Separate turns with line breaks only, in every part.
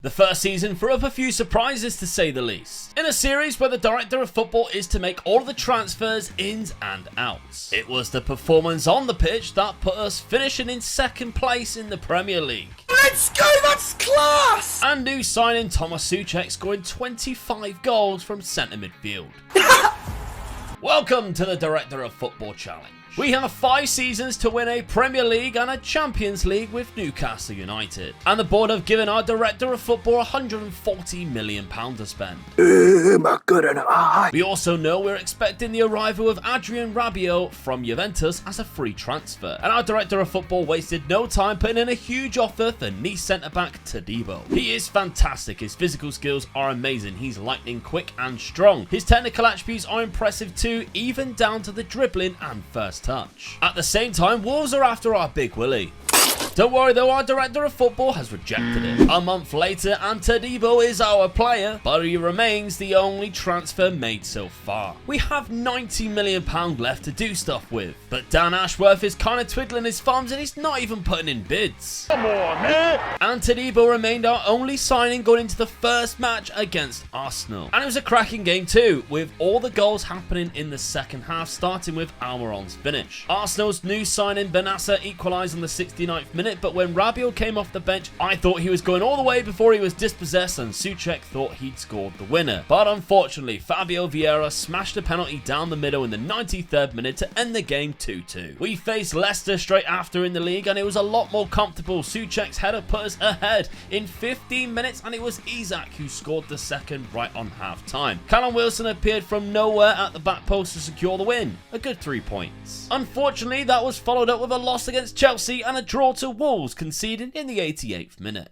The first season threw up a few surprises to say the least, in a series where the director of football is to make all of the transfers ins and outs. It was the performance on the pitch that put us finishing in second place in the Premier League.
Let's go, that's class!
And new signing Thomas Souček scoring 25 goals from centre midfield. Welcome to the Director of Football Challenge. We have 5 seasons to win a Premier League and a Champions League with Newcastle United. And the board have given our Director of Football £140 million to spend. We also know we're expecting the arrival of Adrien Rabiot from Juventus as a free transfer. And our Director of Football wasted no time putting in a huge offer for Nice centre-back Todibo. He is fantastic, his physical skills are amazing, he's lightning quick and strong. His technical attributes are impressive too, even down to the dribbling and first touch. At the same time, Wolves are after our Big Willie. Don't worry though, our Director of Football has rejected it. A month later and Todibo is our player, but he remains the only transfer made so far. We have £90 million left to do stuff with, but Dan Ashworth is kind of twiddling his thumbs and he's not even putting in bids.
Come on, man!
And Todibo remained our only signing going into the first match against Arsenal. And it was a cracking game too, with all the goals happening in the second half, starting with Almiron's finish. Arsenal's new signing Benassa equalised on the 69th minute, but when Rabiot came off the bench, I thought he was going all the way before he was dispossessed and Souček thought he'd scored the winner. But unfortunately, Fabio Vieira smashed a penalty down the middle in the 93rd minute to end the game 2-2. We faced Leicester straight after in the league and it was a lot more comfortable. Souček's header put us ahead in 15 minutes and it was Isak who scored the second right on half time. Callum Wilson appeared from nowhere at the back post to secure the win. A good 3 points. Unfortunately, that was followed up with a loss against Chelsea and a draw to Wolves, conceding in the 88th minute.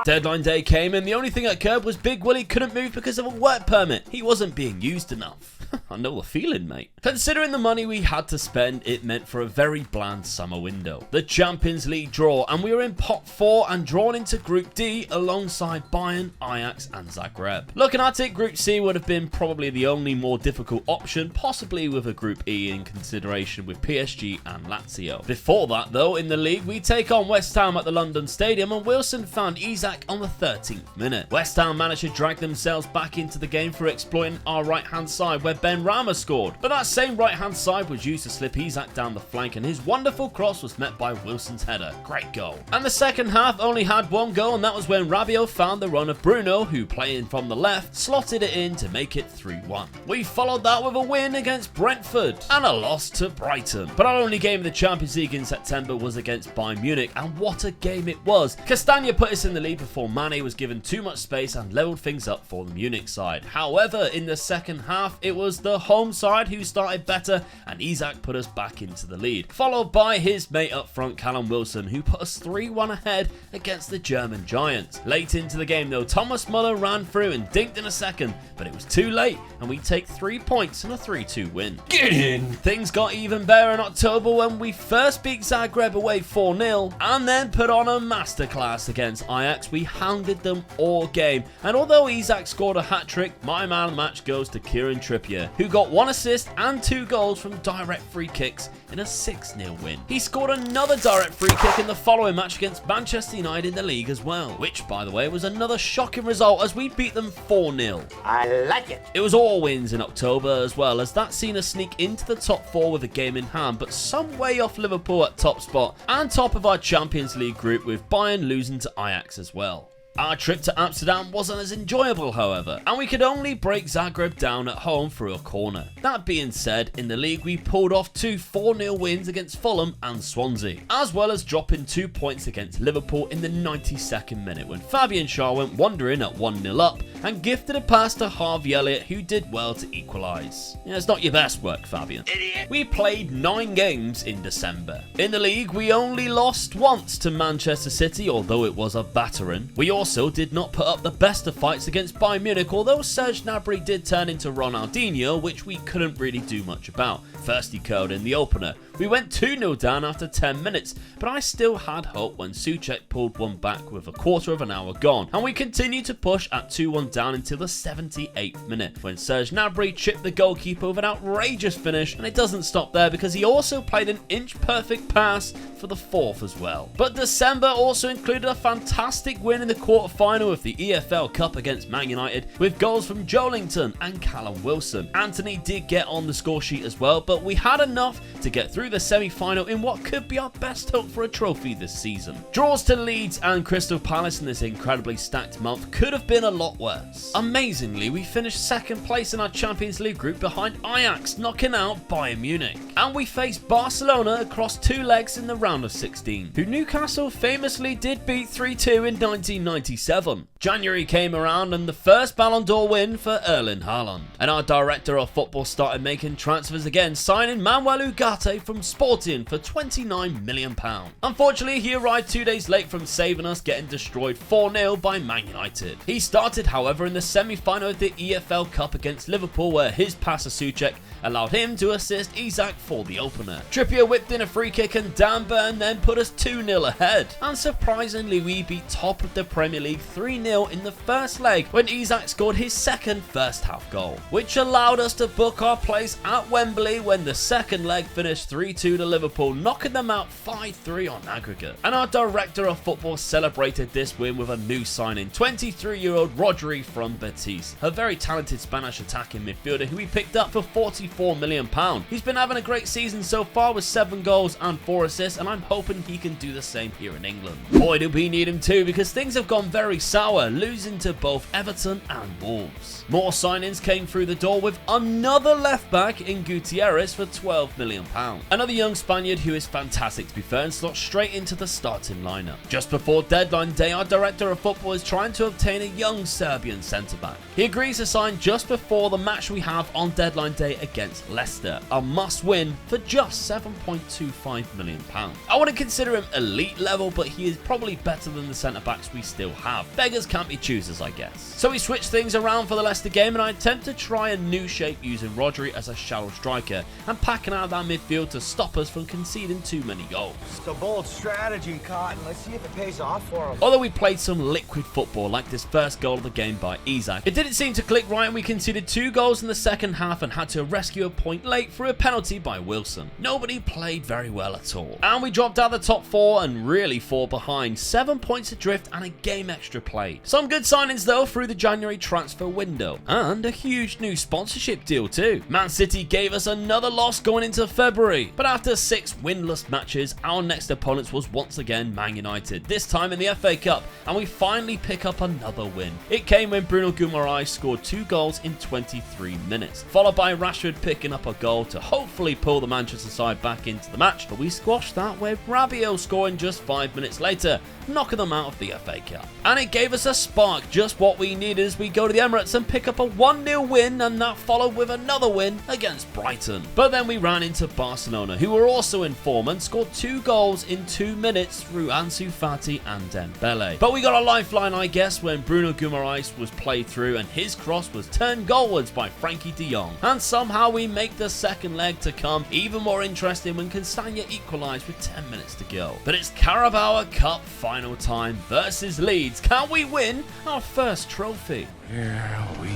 Deadline day came and the only thing that occurred was Big Willie couldn't move because of a work permit. He wasn't being used enough. I know the feeling, mate. Considering the money we had to spend, it meant for a very bland summer window. The Champions League draw, and we were in pot 4 and drawn into Group D alongside Bayern, Ajax and Zagreb. Looking at it, Group C would have been probably the only more difficult option, possibly with a Group E in consideration with PSG and Lazio. Before that though, in the league, we take on West Ham at the London Stadium and Wilson found Isak on the 13th minute. West Ham managed to drag themselves back into the game for exploiting our right hand side where Ben Rama scored, but that same right hand side was used to slip Isak down the flank and his wonderful cross was met by Wilson's header. Great goal. And the second half only had one goal and that was when Rabiot found the run of Bruno who, playing from the left, slotted it in to make it 3-1. We followed that with a win against Brentford and a loss to Brighton. But our only game in the Champions League in September was against Bayern Munich and what a game it was. Castagna put us in the lead before Mane was given too much space and levelled things up for the Munich side. However, in the second half, it was the home side who started better and Isak put us back into the lead, followed by his mate up front Callum Wilson who put us 3-1 ahead against the German Giants. Late into the game though, Thomas Muller ran through and dinked in a second, but it was too late and we take 3 points and a 3-2 win.
Get in!
Things got even better in October when we first beat Zagreb away 4-0 and then put on a masterclass against Ajax. We hounded them all game, and although Isak scored a hat-trick, my man of the match goes to Kieran Trippier, who got 1 assist and 2 goals from direct free kicks in a 6-0 win. He scored another direct free kick in the following match against Manchester United in the league as well, which by the way was another shocking result as we beat them 4-0.
I like it!
It was all wins in October as well, as that seen us sneak into the top 4 with a game in hand, but some way off Liverpool at top spot and top of our Champions League group with Bayern losing to Ajax as well. Our trip to Amsterdam wasn't as enjoyable however, and we could only break Zagreb down at home through a corner. That being said, in the league we pulled off 2 4-0 wins against Fulham and Swansea, as well as dropping 2 points against Liverpool in the 92nd minute when Fabian Schär went wandering at 1-0 up and gifted a pass to Harvey Elliott who did well to equalise. Yeah, it's not your best work, Fabian.
Idiot!
We played 9 games in December. In the league we only lost once to Manchester City, although it was a battering. We also did not put up the best of fights against Bayern Munich, although Serge Gnabry did turn into Ronaldinho, which we couldn't really do much about. First he curled in the opener. We went 2-0 down after 10 minutes, but I still had hope when Souček pulled one back with a quarter of an hour gone, and we continued to push at 2-1 down until the 78th minute, when Serge Gnabry chipped the goalkeeper with an outrageous finish, and it doesn't stop there because he also played an inch-perfect pass for the 4th as well. But December also included a fantastic win in the quarter-final of the EFL Cup against Man United, with goals from Joelinton and Callum Wilson. Anthony did get on the score sheet as well, but we had enough to get through the semi-final in what could be our best hope for a trophy this season. Draws to Leeds and Crystal Palace in this incredibly stacked month could have been a lot worse. Amazingly, we finished 2nd place in our Champions League group behind Ajax, knocking out Bayern Munich. And we faced Barcelona across 2 legs in the round of 16, who Newcastle famously did beat 3-2 in 1997. January came around and the first Ballon d'Or win for Erling Haaland. And our director of football started making transfers again, signing Manuel Ugarte from Sporting for £29 million. Unfortunately, he arrived 2 days late from saving us getting destroyed 4-0 by Man United. He started, however, in the semi-final of the EFL Cup against Liverpool, where his pass to Souček allowed him to assist Isak for the opener. Trippier whipped in a free kick and Dan Burn then put us 2-0 ahead. And surprisingly, we beat top of the Premier League 3-0 in the first leg when Isak scored his second first half goal, which allowed us to book our place at Wembley when the second leg finished 3-2 to Liverpool, knocking them out 5-3 on aggregate. And our director of football celebrated this win with a new signing, 23-year-old Rodri from Betis, a very talented Spanish attacking midfielder who we picked up for £44 million. He's been having a great season so far with 7 goals and 4 assists, and I'm hoping he can do the same here in England. Boy, do we need him too, because things have gone very sour, losing to both Everton and Wolves. More signings came through the door with another left back in Gutierrez for £12 million. Another young Spaniard who is fantastic to be fair and slots straight into the starting lineup. Just before deadline day, our director of football is trying to obtain a young Serbian centre-back. He agrees to sign just before the match we have on deadline day against Leicester, a must-win for just £7.25 million. I wouldn't consider him elite level, but he is probably better than the centre-backs we still have. Beggars can't be choosers, I guess. So we switched things around for the Leicester game, and I attempt to try a new shape using Rodri as a shallow striker and packing out that midfield to stop us from conceding too many goals.
It's a bold strategy, Cotton. Let's see if it pays off for him.
Although we played some liquid football like this first goal of the game by Isak, it didn't seem to click right and we conceded 2 goals in the second half and had to rescue a point late through a penalty by Wilson. Nobody played very well at all. And we dropped out the top 4 and really 4 behind, 7 points adrift and a game extra played. Some good signings though through the January transfer window, and a huge new sponsorship deal too. Man City gave us another loss going into February, but after 6 winless matches, our next opponents was once again Man United, this time in the FA Cup, and we finally pick up another win. It came when Bruno Guimaraes scored 2 goals in 23 minutes, followed by Rashford picking up a goal to hopefully pull the Manchester side back into the match, but we squashed that with Rabiot scoring just 5 minutes later, knocking them out of the FA Cup. And it gave us a spark, just what we needed as we go to the Emirates and pick up a 1-0 win, and that followed with another win against Brighton. But then we ran into Barcelona, who were also in form and scored 2 goals in 2 minutes through Ansu Fati and Dembele. But we got a lifeline, I guess, when Bruno Guimaraes was played through and his cross was turned goalwards by Frankie de Jong. And somehow we make the second leg to come even more interesting when Castagna equalised with 10 minutes to go. But it's Carabao Cup final time versus Leeds. Can we win our first trophy?
Here we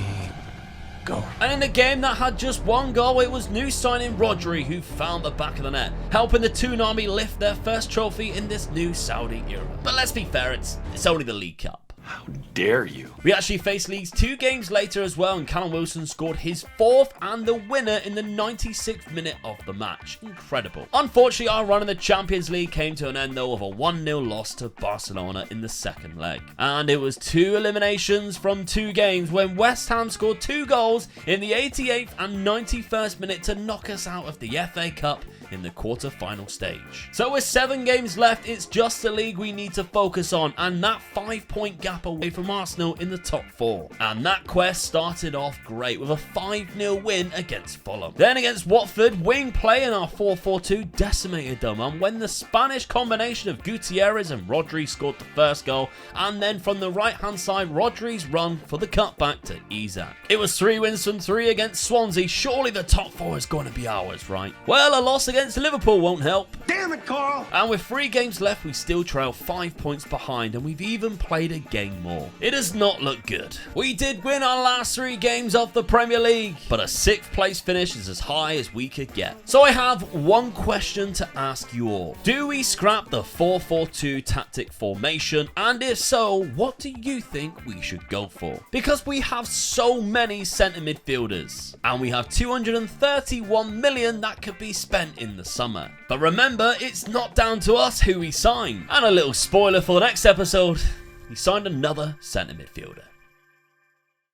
go.
And in the game that had just 1 goal, it was new signing Rodri who found the back of the net, helping the Toon Army lift their first trophy in this new Saudi era. But let's be fair, it's only the League Cup.
How dare you?
We actually faced Leeds 2 games later as well, and Callum Wilson scored his 4th and the winner in the 96th minute of the match. Incredible. Unfortunately, our run in the Champions League came to an end though with a 1-0 loss to Barcelona in the second leg. And it was 2 eliminations from 2 games when West Ham scored 2 goals in the 88th and 91st minute to knock us out of the FA Cup in the quarter-final stage. So with 7 games left, it's just the league we need to focus on, and that 5-point gap away from Arsenal in the top 4. And that quest started off great with a 5-0 win against Fulham. Then against Watford, wing play in our 4-4-2 decimated them, and when the Spanish combination of Gutierrez and Rodri scored the first goal, and then from the right-hand side, Rodri's run for the cutback to Isak. It was 3 wins from 3 against Swansea. Surely the top 4 is going to be ours, right? Well, a loss against Liverpool won't help.
Damn it, Carl!
And with 3 games left, we still trail 5 points behind, and we've even played a game more. It does not look good. We did win our last 3 games of the Premier League, but a 6th place finish is as high as we could get. So I have one question to ask you all. Do we scrap the 4-4-2 tactic formation? And if so, what do you think we should go for? Because we have so many centre midfielders, and we have 231 million that could be spent in the summer. But remember, it's not down to us who we sign. And a little spoiler for the next episode, we signed another centre midfielder.